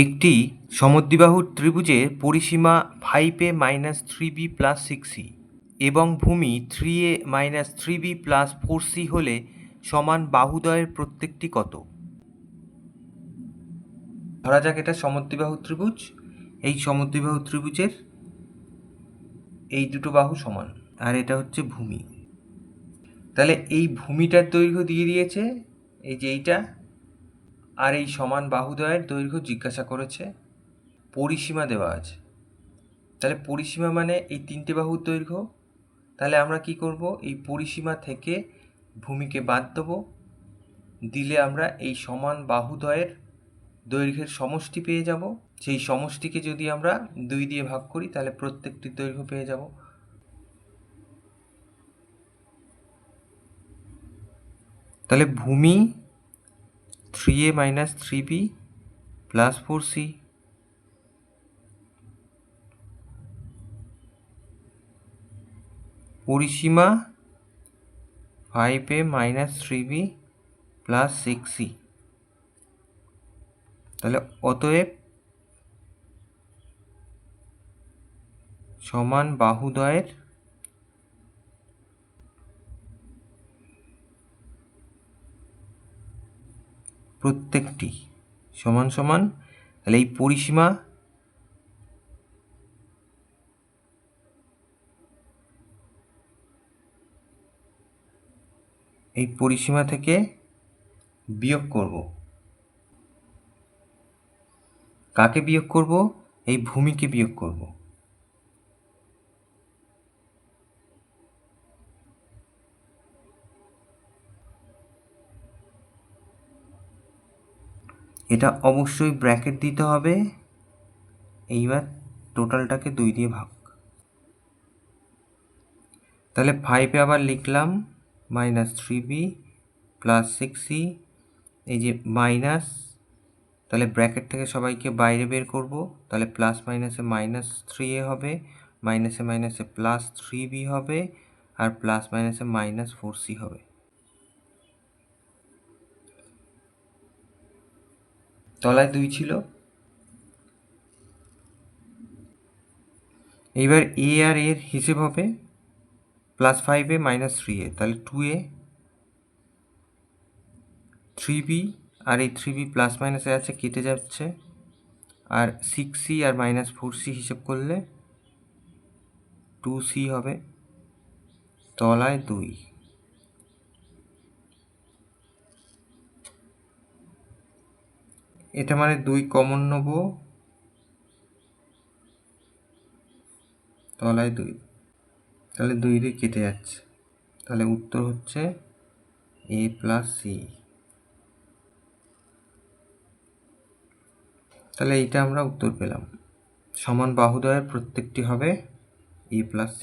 একটি সমদ্বিবাহু ত্রিভুজের পরিসীমা 5a minus 3b plus 6c এবং ভূমি 3a minus 3b plus 4c হলে সমান বাহুদ্বয়ের প্রত্যেকটি কত? ধরা যাক এটা সমদ্বিবাহু ত্রিভুজ। এই সমদ্বিবাহু ত্রিভুজের এই দুটো বাহু সমান, আর এটা হচ্ছে ভূমি। তাহলে এই ভূমিটার দৈর্ঘ্য দিয়ে দিয়েছে, এই যে এইটা, আর এই সমান বাহুদ্বয়ের দৈর্ঘ্য জিজ্ঞাসা করেছে, পরিসীমা দেওয়া আছে। তাহলে পরিসীমা মানে এই তিনটে বাহুর দৈর্ঘ্য। তাহলে আমরা কি করব, এই পরিসীমা থেকে ভূমিকে বাদ দেবো, দিলে আমরা এই সমান বাহুদ্বয়ের দৈর্ঘ্যের সমষ্টি পেয়ে যাব। সেই সমষ্টিকে যদি আমরা 2 দিয়ে ভাগ করি তাহলে প্রত্যেকটির দৈর্ঘ্য পেয়ে যাব। তাহলে ভূমি 3a minus 3b plus 4c, পরিসীমা 5a minus 3b plus 6c। তাহলে অতএব সমান বাহুদ্বয়ের প্রত্যেকটি সমান সমান, তাহলে এই পরিসীমা থেকে বিয়োগ করব। কাকে বিয়োগ করব? এই ভূমিকে বিয়োগ করব। এটা অবশ্যই ব্র্যাকেট দিতে হবে। এইবার টোটালটাকে 2 দিয়ে ভাগ। তাহলে 5-এ আবার লিখলাম মাইনাস 3b প্লাস 6c, এই যে মাইনাস, তাহলে ব্র্যাকেট থেকে সবাইকে বাইরে বের করব। তাহলে প্লাস মাইনাসে মাইনাস 3a হবে, মাইনাসে মাইনাসে প্লাস 3b হবে, আর প্লাস মাইনাসে মাইনাস 4c হবে। তলায় 2 ছিল। এইবার এ আর এর হিসেব হবে প্লাস 5a মাইনাস 3a, তাহলে 2a, 3b, আর এই 3b প্লাস মাইনাসে আছে, কেটে যাচ্ছে, আর 6c আর মাইনাস 4c হিসেব করলে 2c হবে। তলায় 2, এটা মানে 2 কমন নেব, তলায় 2, তাহলে 2 দিয়ে কেটে যাচ্ছে। তাহলে উত্তর হচ্ছে a প্লাস c। তাহলে এইটা আমরা উত্তর পেলাম, সমান বাহুদ্বয়ের প্রত্যেকটি হবে a প্লাস c।